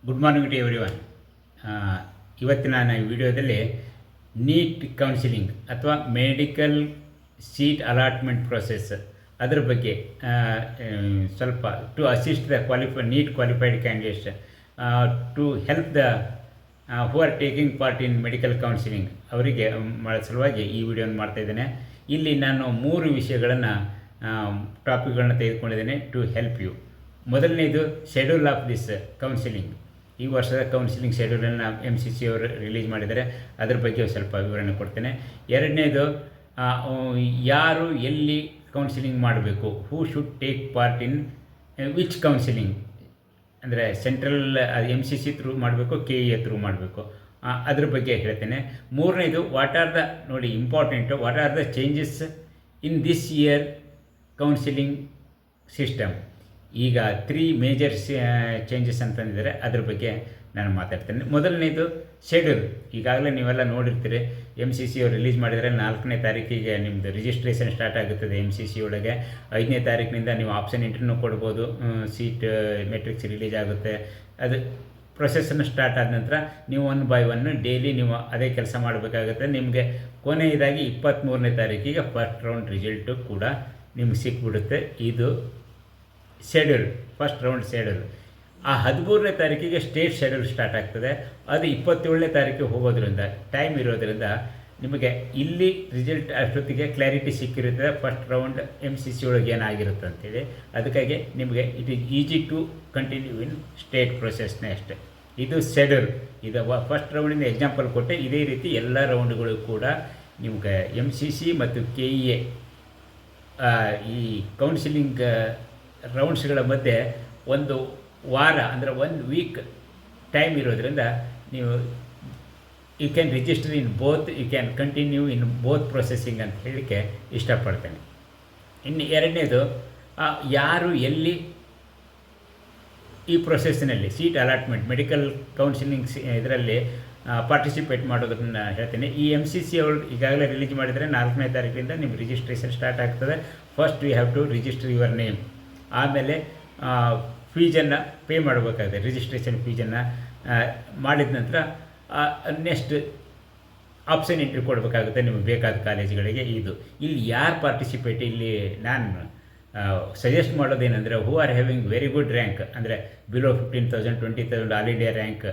Good morning to everyone. ಇವತ್ತಿನ ನಾನು ಈ ವಿಡಿಯೋದಲ್ಲಿ ನೀಟ್ ಕೌನ್ಸಿಲಿಂಗ್ ಅಥವಾ ಮೆಡಿಕಲ್ ಸೀಟ್ ಅಲಾಟ್ಮೆಂಟ್ ಪ್ರೊಸೆಸ್ ಅದರ ಬಗ್ಗೆ ಸ್ವಲ್ಪ to assist the NEET qualified candidates to help the who are taking part in medical counselling ಅವರಿಗೆ ಸಲುವಾಗಿ ಈ ವಿಡಿಯೋನ ಮಾಡ್ತಾಯಿದ್ದೇನೆ. ಇಲ್ಲಿ ನಾನು 3 ವಿಷಯಗಳನ್ನು ಟಾಪಿಕ್ಗಳನ್ನ ತೆಗೆದುಕೊಂಡಿದ್ದೇನೆ ಟು ಹೆಲ್ಪ್ ಯು. ಮೊದಲನೇದು ಶೆಡ್ಯೂಲ್ ಆಫ್ ದಿಸ್ ಕೌನ್ಸಿಲಿಂಗ್. ಈ ವರ್ಷದ ಕೌನ್ಸಿಲಿಂಗ್ ಶೆಡ್ಯೂಲನ್ನು MCC ಅವರು ರಿಲೀಸ್ ಮಾಡಿದ್ದಾರೆ, ಅದರ ಬಗ್ಗೆ ಸ್ವಲ್ಪ ವಿವರಣೆ ಕೊಡ್ತೇನೆ. ಎರಡನೇದು ಯಾರು ಎಲ್ಲಿ ಕೌನ್ಸಿಲಿಂಗ್ ಮಾಡಬೇಕು, who should take part in which counselling, ಅಂದರೆ ಸೆಂಟ್ರಲ್ MCC ಥ್ರೂ ಮಾಡಬೇಕು, KEA ಥ್ರೂ ಮಾಡಬೇಕು, ಅದ್ರ ಬಗ್ಗೆ ಹೇಳ್ತೇನೆ. ಮೂರನೇದು ನೋಡಿ important, what are the changes in this year counselling system. ಈಗ 3 ಮೇಜರ್ ಚೇಂಜಸ್ ಅಂತಂದಿದ್ದಾರೆ, ಅದ್ರ ಬಗ್ಗೆ ನಾನು ಮಾತಾಡ್ತೇನೆ. ಮೊದಲನೇದು ಶೆಡ್ಯೂಲ್. ಈಗಾಗಲೇ ನೀವೆಲ್ಲ ನೋಡಿರ್ತೀರಿ, MCC ಅವರು ರಿಲೀಸ್ ಮಾಡಿದರೆ 4ನೇ ತಾರೀಕಿಗೆ ನಿಮ್ಮದು ರಿಜಿಸ್ಟ್ರೇಷನ್ ಸ್ಟಾರ್ಟ್ ಆಗುತ್ತದೆ. MCC ಒಳಗೆ 5ನೇ ತಾರೀಕಿನಿಂದ ನೀವು ಆಪ್ಷನ್ ಇಂಟರ್ವ್ಯೂ ಕೊಡ್ಬೋದು, ಸೀಟ್ ಮೆಟ್ರಿಕ್ಸ್ ರಿಲೀಸ್ ಆಗುತ್ತೆ. ಅದು ಪ್ರೊಸೆಸನ್ನು ಸ್ಟಾರ್ಟ್ ಆದ ನಂತರ ನೀವು 1 by 1 ಡೈಲಿ ನೀವು ಅದೇ ಕೆಲಸ ಮಾಡಬೇಕಾಗುತ್ತೆ. ನಿಮಗೆ ಕೊನೆಯದಾಗಿ 23ನೇ ತಾರೀಕಿಗೆ ಫಸ್ಟ್ ರೌಂಡ್ ರಿಸಲ್ಟು ಕೂಡ ನಿಮ್ಗೆ ಸಿಕ್ಬಿಡುತ್ತೆ. ಇದು ಶೆಡ್ಯೂಲ್, ಫಸ್ಟ್ ರೌಂಡ್ ಶೆಡ್ಯೂಲ್. ಆ 13ನೇ ತಾರೀಕಿಗೆ ಸ್ಟೇಟ್ ಶೆಡ್ಯೂಲ್ ಸ್ಟಾರ್ಟ್ ಆಗ್ತದೆ. ಅದು 27ನೇ ತಾರೀಕಿಗೆ ಹೋಗೋದ್ರಿಂದ ಟೈಮ್ ಇರೋದರಿಂದ ನಿಮಗೆ ಇಲ್ಲಿ ರಿಸಲ್ಟ್ ಅಷ್ಟೊತ್ತಿಗೆ ಕ್ಲಾರಿಟಿ ಸಿಕ್ಕಿರುತ್ತದೆ, ಫಸ್ಟ್ ರೌಂಡ್ MCC ಒಳಗೆ ಏನಾಗಿರುತ್ತೆ ಅಂತೇಳಿ. ಅದಕ್ಕಾಗಿ ನಿಮಗೆ it is easy to continue in state ಪ್ರೊಸೆಸ್ನೇ ಅಷ್ಟೇ. ಇದು ಶೆಡ್ಯೂಲ್. ಇದು ಫಸ್ಟ್ ರೌಂಡಿಂದ ಎಕ್ಸಾಂಪಲ್ ಕೊಟ್ಟೆ. ಇದೇ ರೀತಿ ಎಲ್ಲ ರೌಂಡ್ಗಳು ಕೂಡ ನಿಮ್ಗೆ MCC ಮತ್ತು KEA ಈ ಕೌನ್ಸಿಲಿಂಗ್ ರೌಂಡ್ಸ್ಗಳ ಮಧ್ಯೆ 1 ವಾರ ಅಂದರೆ 1 ವೀಕ್ ಟೈಮ್ ಇರೋದ್ರಿಂದ ನೀವು you can register in both, you can continue in both processing ಅಂತ ಹೇಳಲಿಕ್ಕೆ ಇಷ್ಟಪಡ್ತೇನೆ. ಇನ್ನು ಎರಡನೇದು, ಯಾರು ಎಲ್ಲಿ ಈ ಪ್ರೊಸೆಸ್ಸಿನಲ್ಲಿ ಸೀಟ್ ಅಲಾಟ್ಮೆಂಟ್ ಮೆಡಿಕಲ್ ಕೌನ್ಸಿಲಿಂಗ್ ಇದರಲ್ಲಿ ಪಾರ್ಟಿಸಿಪೇಟ್ ಮಾಡೋದನ್ನು ಹೇಳ್ತೀನಿ. ಈ MCC ಅವರು ಈಗಾಗಲೇ ರಿಲೀಸ್ ಮಾಡಿದರೆ 4ನೇ ತಾರೀಕಿನಿಂದ ನಿಮ್ಮ ರಿಜಿಸ್ಟ್ರೇಷನ್ ಸ್ಟಾರ್ಟ್ ಆಗ್ತದೆ. First you have to register your name, ಆಮೇಲೆ ಫೀಸನ್ನು ಪೇ ಮಾಡಬೇಕಾಗುತ್ತೆ. ರಿಜಿಸ್ಟ್ರೇಷನ್ ಫೀಸನ್ನು ಮಾಡಿದ ನಂತರ ನೆಕ್ಸ್ಟ್ ಆಪ್ಷನ್ ಎಂಟ್ರಿ ಕೊಡಬೇಕಾಗುತ್ತೆ ನಿಮಗೆ ಬೇಕಾದ ಕಾಲೇಜುಗಳಿಗೆ. ಇಲ್ಲಿ ಯಾರು ಪಾರ್ಟಿಸಿಪೇಟ್, ಇಲ್ಲಿ ನಾನು ಸಜೆಸ್ಟ್ ಮಾಡೋದೇನೆಂದರೆ, who are having very good rank, ಅಂದರೆ ಬಿಲೋ 15,000 20,000 ಆಲ್ ಇಂಡಿಯಾ ರ್ಯಾಂಕ್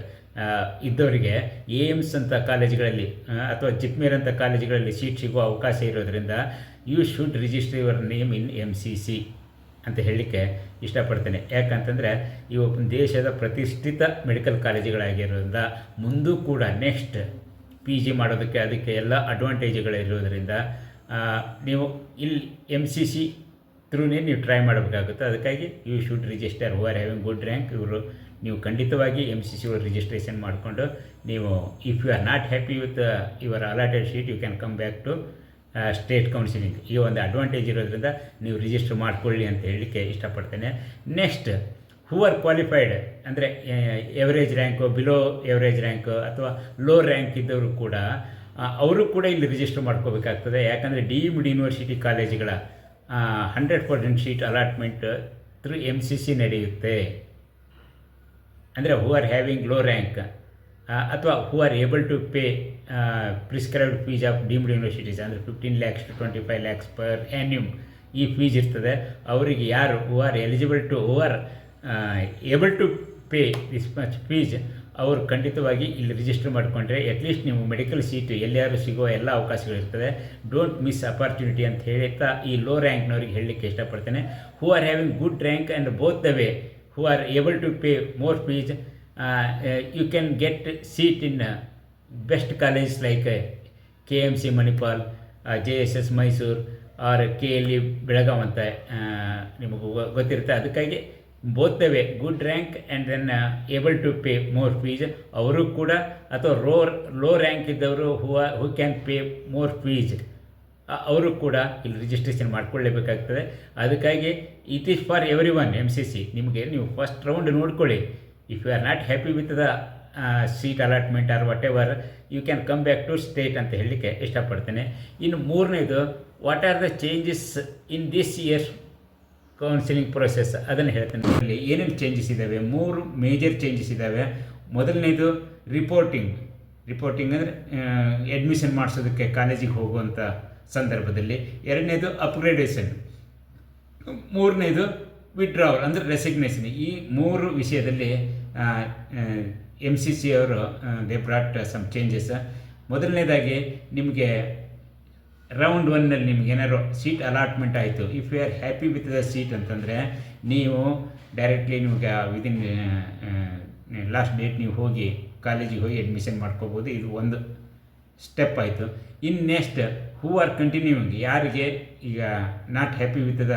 ಇದ್ದವರಿಗೆ AIIMS ಅಂತ ಕಾಲೇಜುಗಳಲ್ಲಿ ಅಥವಾ ಜಿಪ್ಮೇರ್ ಅಂತ ಕಾಲೇಜುಗಳಲ್ಲಿ ಸೀಟ್ ಸಿಗುವ ಅವಕಾಶ ಇರೋದರಿಂದ you should register your name in MCC ಅಂತ ಹೇಳಲಿಕ್ಕೆ ಇಷ್ಟಪಡ್ತೇನೆ. ಯಾಕಂತಂದರೆ ಇವು ದೇಶದ ಪ್ರತಿಷ್ಠಿತ ಮೆಡಿಕಲ್ ಕಾಲೇಜುಗಳಾಗಿರೋದ್ರಿಂದ ಮುಂದೂ ಕೂಡ ನೆಕ್ಸ್ಟ್ PG ಮಾಡೋದಕ್ಕೆ ಅದಕ್ಕೆ ಎಲ್ಲ ಅಡ್ವಾಂಟೇಜ್ಗಳಿರೋದ್ರಿಂದ ನೀವು ಇಲ್ಲಿ MCC ಥ್ರೂನೇ ನೀವು ಟ್ರೈ ಮಾಡಬೇಕಾಗುತ್ತೆ. ಅದಕ್ಕಾಗಿ you should register who are having good rank. ನೀವು ಖಂಡಿತವಾಗಿ MCC ಒಳಗೆ ರಿಜಿಸ್ಟ್ರೇಷನ್ ಮಾಡಿಕೊಂಡು ನೀವು if you are not happy with your allotted seat you can come back to state counselling. ಈ ಒಂದು ಅಡ್ವಾಂಟೇಜ್ ಇರೋದ್ರಿಂದ ನೀವು ರಿಜಿಸ್ಟರ್ ಮಾಡಿಕೊಳ್ಳಿ ಅಂತ ಹೇಳಲಿಕ್ಕೆ ಇಷ್ಟಪಡ್ತೇನೆ. ನೆಕ್ಸ್ಟ್, ಹೂ ಆರ್ ಕ್ವಾಲಿಫೈಡ್, ಅಂದರೆ average rank, below average rank ಅಥವಾ ಲೋ ರ್ಯಾಂಕ್ ಇದ್ದವರು ಕೂಡ ಅವರು ಕೂಡ ಇಲ್ಲಿ ರಿಜಿಸ್ಟರ್ ಮಾಡ್ಕೋಬೇಕಾಗ್ತದೆ. ಯಾಕಂದರೆ ಡೀಮ್ಡ್ ಯೂನಿವರ್ಸಿಟಿ ಕಾಲೇಜುಗಳ 100% ಸೀಟ್ ಅಲಾಟ್ಮೆಂಟ್ ಥ್ರೂ MCC ನಡೆಯುತ್ತೆ. ಅಂದರೆ who are having low rank ಅಥವಾ who are able to pay prescribed fees of deemed universities, ಅಂದರೆ 15 lakhs to 25 lakhs per annum ಈ ಫೀಸ್ ಇರ್ತದೆ. ಅವರಿಗೆ ಯಾರು who are eligible to who are able to pay this much fees, ಅವರು ಖಂಡಿತವಾಗಿ ಇಲ್ಲಿ register ಮಾಡಿಕೊಂಡ್ರೆ ಅಟ್ಲೀಸ್ಟ್ ನೀವು ಮೆಡಿಕಲ್ ಸೀಟು ಎಲ್ಲಿಯಾರು ಸಿಗುವ ಎಲ್ಲ ಅವಕಾಶಗಳಿರ್ತದೆ. ಡೋಂಟ್ ಮಿಸ್ ಅಪಾರ್ಚುನಿಟಿ ಅಂತ ಹೇಳ್ತಾ ಈ ಲೋ ರ್ಯಾಂಕ್ನವ್ರಿಗೆ ಹೇಳಲಿಕ್ಕೆ ಇಷ್ಟಪಡ್ತೇನೆ. ಹೂ are having good rank and both the way, who are able to pay more fees, you can get seat in best colleges like KMC Manipal, JSS Mysore or KLE Belagav ಅಂತ ನಿಮಗೆ ಗೊತ್ತಿರುತ್ತೆ. ಅದಕ್ಕಾಗಿ both the way good rank and then able to pay more fees ಅವರು ಕೂಡ, ಅಥವಾ low rank ಇದ್ದವರು who can pay more fees ಅವರು ಕೂಡ ಇಲ್ಲಿ ರಿಜಿಸ್ಟ್ರೇಷನ್ ಮಾಡಿಕೊಳ್ಳೇಬೇಕಾಗ್ತದೆ. ಅದಕ್ಕಾಗಿ it is for everyone. MCC ನಿಮಗೆ ನೀವು ಫಸ್ಟ್ ರೌಂಡ್ ನೋಡ್ಕೊಳ್ಳಿ. If you are not happy with the seat allotment or whatever you can come back to state ಅಂತ ಹೇಳಲಿಕ್ಕೆ ಇಷ್ಟಪಡ್ತೇನೆ. ಇನ್ನು ಮೂರನೇದು, what are the changes in this years counselling process ಅದನ್ನು ಹೇಳ್ತೇನೆ. ಅಲ್ಲಿ ಏನೇನು ಚೇಂಜಸ್ ಇದ್ದಾವೆ, 3 ಮೇಜರ್ ಚೇಂಜಸ್ ಇದ್ದಾವೆ. ಮೊದಲನೇದು ರಿಪೋರ್ಟಿಂಗ್ ಅಂದರೆ ಅಡ್ಮಿಷನ್ ಮಾಡಿಸೋದಕ್ಕೆ ಕಾಲೇಜಿಗೆ ಹೋಗುವಂಥ ಸಂದರ್ಭದಲ್ಲಿ. ಎರಡನೇದು ಅಪ್ಗ್ರೇಡೇಷನ್. ಮೂರನೇದು ವಿಡ್ರಾವಲ್ ಅಂದರೆ ರೆಸಿಗ್ನೇಷನ್. ಈ 3 ವಿಷಯದಲ್ಲಿ MCC ಅವರು ದೇ ಬ್ರಾಟ್ ಸಮ್ ಚೇಂಜಸ್. ಮೊದಲನೇದಾಗಿ ನಿಮಗೆ ರೌಂಡ್ 1ನಲ್ಲಿ ನಿಮ್ಗೆ ಏನಾದ್ರು ಸೀಟ್ ಅಲಾಟ್ಮೆಂಟ್ ಆಯಿತು, if you are happy with the seat ಅಂತಂದರೆ ನೀವು ಡೈರೆಕ್ಟ್ಲಿ ನಿಮ್ಗೆ ವಿದಿನ್ ಲಾಸ್ಟ್ ಡೇಟ್ ನೀವು ಹೋಗಿ ಕಾಲೇಜಿಗೆ ಹೋಗಿ ಅಡ್ಮಿಷನ್ ಮಾಡ್ಕೋಬೋದು. ಇದು ಒಂದು ಸ್ಟೆಪ್ ಆಯಿತು. ಇನ್ನು ನೆಕ್ಸ್ಟ್ ಹೂ ಆರ್ ಕಂಟಿನ್ಯೂಯಿಂಗ್, ಯಾರಿಗೆ ಈಗ not happy with the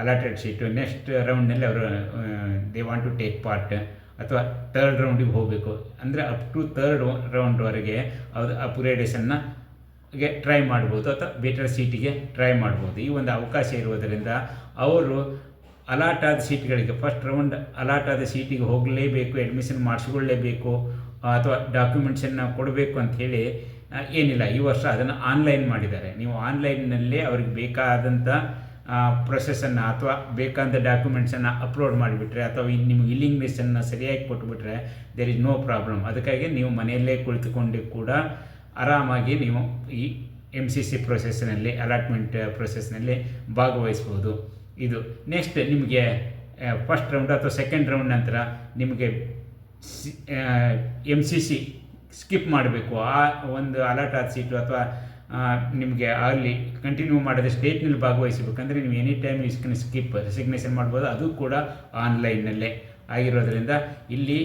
allotted seat, next ರೌಂಡ್ನಲ್ಲಿ ಅವರು they want to take part ಅಥವಾ ಥರ್ಡ್ ರೌಂಡಿಗೆ ಹೋಗಬೇಕು ಅಂದರೆ ಅಪ್ ಟು ಥರ್ಡ್ ರೌಂಡ್ವರೆಗೆ ಅವ್ರು ಅಪ್ಗ್ರೇಡೇಷನ್ನ ಟ್ರೈ ಮಾಡ್ಬೋದು ಅಥವಾ ಬೆಟರ್ ಸೀಟಿಗೆ ಟ್ರೈ ಮಾಡ್ಬೋದು. ಈ ಒಂದು ಅವಕಾಶ ಇರುವುದರಿಂದ ಅವರು ಅಲಾಟ್ ಆದ ಸೀಟ್ಗಳಿಗೆ, ಫಸ್ಟ್ ರೌಂಡ್ ಅಲಾಟ್ ಆದ ಸೀಟಿಗೆ ಹೋಗಲೇಬೇಕು, ಅಡ್ಮಿಷನ್ ಮಾಡಿಸ್ಕೊಳ್ಳೇಬೇಕು ಅಥವಾ ಡಾಕ್ಯುಮೆಂಟ್ಸನ್ನು ಕೊಡಬೇಕು ಅಂಥೇಳಿ ಏನಿಲ್ಲ. ಈ ವರ್ಷ ಅದನ್ನು ಆನ್ಲೈನ್ ಮಾಡಿದ್ದಾರೆ. ನೀವು ಆನ್ಲೈನ್ನಲ್ಲೇ ಅವ್ರಿಗೆ ಬೇಕಾದಂಥ ಪ್ರೊಸೆಸನ್ನು ಅಥವಾ ಬೇಕಾದ ಡಾಕ್ಯುಮೆಂಟ್ಸನ್ನು ಅಪ್ಲೋಡ್ ಮಾಡಿಬಿಟ್ರೆ ಅಥವಾ ನಿಮ್ಗೆ ವಿಲ್ಲಿಂಗ್ನೆಸ್ಸನ್ನು ಸರಿಯಾಗಿ ಕೊಟ್ಬಿಟ್ರೆ ದೇರ್ ಇಸ್ ನೋ ಪ್ರಾಬ್ಲಮ್. ಅದಕ್ಕಾಗಿ ನೀವು ಮನೆಯಲ್ಲೇ ಕುಳಿತುಕೊಂಡು ಕೂಡ ಆರಾಮಾಗಿ ನೀವು ಈ MCC ಪ್ರೊಸೆಸ್ನಲ್ಲಿ, ಅಲಾಟ್ಮೆಂಟ್ ಪ್ರೊಸೆಸ್ನಲ್ಲಿ ಭಾಗವಹಿಸ್ಬೋದು. ಇದು ನೆಕ್ಸ್ಟ್ ನಿಮಗೆ ಫಸ್ಟ್ ರೌಂಡ್ ಅಥವಾ ಸೆಕೆಂಡ್ ರೌಂಡ್ ನಂತರ ನಿಮಗೆ MCC ಸ್ಕಿಪ್ ಮಾಡಬೇಕು, ಆ ಒಂದು ಅಲಾಟ್ ಆದ ಸೀಟು ಅಥವಾ ನಿಮಗೆ ಅಲ್ಲಿ ಕಂಟಿನ್ಯೂ ಮಾಡಿದ ಸ್ಟೇಟ್ನಲ್ಲಿ ಭಾಗವಹಿಸಬೇಕಂದ್ರೆ ನೀವು ಎನಿ ಟೈಮ್ ಸ್ಕಿಪ್ ರೆಸಿಗ್ನೇಷನ್ ಮಾಡ್ಬೋದು. ಅದು ಕೂಡ ಆನ್ಲೈನ್ನಲ್ಲೇ ಆಗಿರೋದ್ರಿಂದ ಇಲ್ಲಿ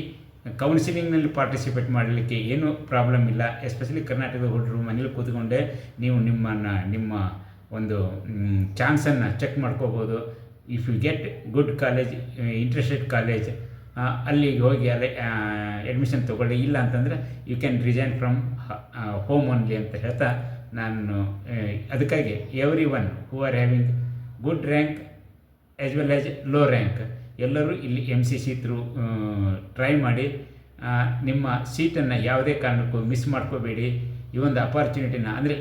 ಕೌನ್ಸಿಲಿಂಗ್ನಲ್ಲಿ ಪಾರ್ಟಿಸಿಪೇಟ್ ಮಾಡಲಿಕ್ಕೆ ಏನೂ ಪ್ರಾಬ್ಲಮ್ ಇಲ್ಲ. ಎಸ್ಪೆಷಲಿ ಕರ್ನಾಟಕದ ಹುಡುಗರು ಮನೇಲಿ ಕೂತ್ಕೊಂಡೆ ನೀವು ನಿಮ್ಮ ಒಂದು ಚಾನ್ಸನ್ನು ಚೆಕ್ ಮಾಡ್ಕೋಬೋದು. If you get good college, interested college, ಅಲ್ಲಿಗೆ ಹೋಗಿ ಅಲ್ಲೇ ಅಡ್ಮಿಷನ್ ತೊಗೊಳ್ಳಿ. ಇಲ್ಲ ಅಂತಂದರೆ you can resign from home only ಅಂತ ಹೇಳ್ತಾ ನಾನು ಅದಕ್ಕಾಗಿ everyone who are having good rank as well as low rank ಎಲ್ಲರೂ ಇಲ್ಲಿ MCC ಥ್ರೂ ಟ್ರೈ ಮಾಡಿ ನಿಮ್ಮ ಸೀಟನ್ನು ಯಾವುದೇ ಕಾರಣಕ್ಕೂ ಮಿಸ್ ಮಾಡ್ಕೋಬೇಡಿ. ಈ ಒಂದು ಅಪಾರ್ಚುನಿಟಿನ ಅಂದರೆ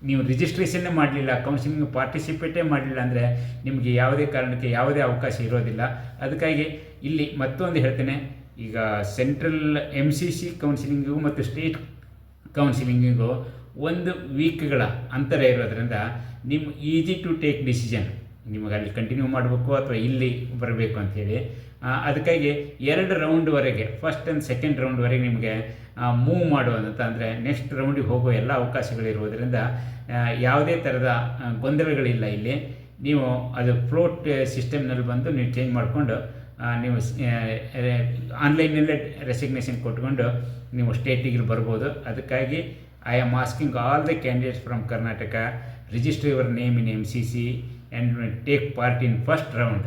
ನೀವು ರಿಜಿಸ್ಟ್ರೇಷನ್ನೇ ಮಾಡಲಿಲ್ಲ, ಕೌನ್ಸಿಲಿಂಗ್ ಪಾರ್ಟಿಸಿಪೇಟೇ ಮಾಡಲಿಲ್ಲ ಅಂದರೆ ನಿಮಗೆ ಯಾವುದೇ ಕಾರಣಕ್ಕೆ ಯಾವುದೇ ಅವಕಾಶ ಇರೋದಿಲ್ಲ. ಅದಕ್ಕಾಗಿ ಇಲ್ಲಿ ಮತ್ತೊಂದು ಹೇಳ್ತೇನೆ, ಈಗ ಸೆಂಟ್ರಲ್ MCC ಕೌನ್ಸಿಲಿಂಗಿಗೂ ಮತ್ತು ಸ್ಟೇಟ್ ಕೌನ್ಸಿಲಿಂಗಿಗೂ 1 ವೀಕ್ಗಳ ಅಂತರ ಇರೋದರಿಂದ ನಿಮ್ಮ ಈಸಿ ಟು ಟೇಕ್ ಡಿಸಿಷನ್, ನಿಮಗೆ ಅಲ್ಲಿ ಕಂಟಿನ್ಯೂ ಮಾಡಬೇಕು ಅಥವಾ ಇಲ್ಲಿ ಬರಬೇಕು ಅಂಥೇಳಿ. ಅದಕ್ಕಾಗಿ 2 ರೌಂಡ್ವರೆಗೆ, ಫಸ್ಟ್ ಆ್ಯಂಡ್ ಸೆಕೆಂಡ್ ರೌಂಡ್ವರೆಗೆ ನಿಮಗೆ ಮೂವ್ ಮಾಡುವಂಥ ಅಂದರೆ ನೆಕ್ಸ್ಟ್ ರೌಂಡಿಗೆ ಹೋಗೋ ಎಲ್ಲ ಅವಕಾಶಗಳಿರುವುದರಿಂದ ಯಾವುದೇ ಥರದ ಗೊಂದಲಗಳಿಲ್ಲ. ಇಲ್ಲಿ ನೀವು ಅದು ಫ್ಲೋಟ್ ಸಿಸ್ಟಮ್ನಲ್ಲಿ ಬಂದು ನೀವು ಚೇಂಜ್ ಮಾಡಿಕೊಂಡು ನೀವು ಆನ್ಲೈನಲ್ಲೇ ರೆಸಿಗ್ನೇಷನ್ ಕೊಟ್ಕೊಂಡು ನೀವು ಸ್ಟೇಟಿಗೆ ಬರ್ಬೋದು. ಅದಕ್ಕಾಗಿ I am asking all the candidates from Karnataka, register your name in MCC and take part in first round.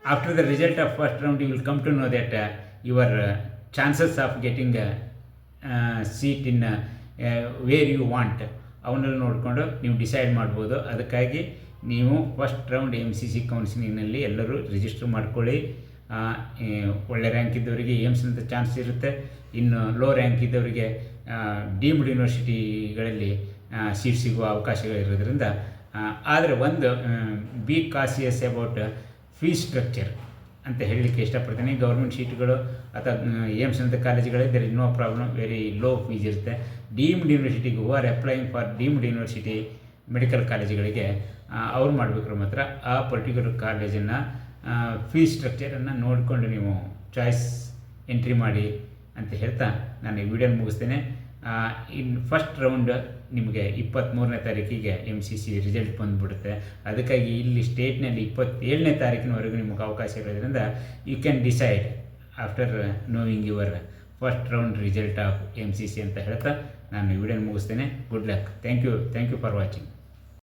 After the result of first round you will come to know that your chances of getting a seat in where you want ಅವನ್ನೆಲ್ಲ ನೋಡಿಕೊಂಡು ನೀವು decide ಮಾಡ್ಬೋದು. ಅದಕ್ಕಾಗಿ ನೀವು first round MCC ಕೌನ್ಸಿಲಿಂಗ್ನಲ್ಲಿ ಎಲ್ಲರೂ register ಮಾಡ್ಕೊಳ್ಳಿ. ಒಳ್ಳೆ rank ಇದ್ದವರಿಗೆ ಏಮ್ಸ್ ಅಂತ ಚಾನ್ಸ್ ಇರುತ್ತೆ. ಇನ್ನು ಲೋ ರ್ಯಾಂಕ್ ಇದ್ದವರಿಗೆ ಡೀಮ್ಡ್ ಯೂನಿವರ್ಸಿಟಿಗಳಲ್ಲಿ ಸೀಟ್ ಸಿಗುವ ಅವಕಾಶಗಳಿರೋದ್ರಿಂದ. ಆದರೆ ಒಂದು be cautious about fees structure ಅಂತ ಹೇಳಲಿಕ್ಕೆ ಇಷ್ಟಪಡ್ತೀನಿ. ಗೌರ್ಮೆಂಟ್ ಸೀಟ್ಗಳು ಅಥವಾ ಏಮ್ಸ್ ಅಂತ ಕಾಲೇಜುಗಳಲ್ಲಿ there is no problem, very low fees ಇರುತ್ತೆ. ಡೀಮ್ಡ್ ಯೂನಿವರ್ಸಿಟಿಗೆ who are applying for deemed university medical ಕಾಲೇಜುಗಳಿಗೆ ಅವ್ರು ಮಾಡಬೇಕಾದ್ರೆ ಮಾತ್ರ ಆ ಪರ್ಟಿಕ್ಯುಲರ್ ಕಾಲೇಜನ್ನು ಫೀಸ್ ಸ್ಟ್ರಕ್ಚರನ್ನು ನೋಡಿಕೊಂಡು ನೀವು ಚಾಯ್ಸ್ ಎಂಟ್ರಿ ಮಾಡಿ ಅಂತ ಹೇಳ್ತಾ ನಾನು ಈ ವಿಡಿಯೋನ ಮುಗಿಸ್ತೇನೆ. ಇನ್ನು ಫಸ್ಟ್ ರೌಂಡ್ ನಿಮಗೆ 23ನೇ ತಾರೀಕಿಗೆ MCC ರಿಸಲ್ಟ್ ಬಂದುಬಿಡುತ್ತೆ. ಅದಕ್ಕಾಗಿ ಇಲ್ಲಿ ಸ್ಟೇಟ್ನಲ್ಲಿ 27ನೇ ತಾರೀಕಿನವರೆಗೂ ನಿಮಗೆ ಅವಕಾಶ ಇರೋದ್ರಿಂದ you can decide after knowing your first round result of MCC ಅಂತ ಹೇಳ್ತಾ ನಾನು ಈ ವಿಡಿಯೋನ ಮುಗಿಸ್ತೇನೆ. Good luck. Thank you for watching.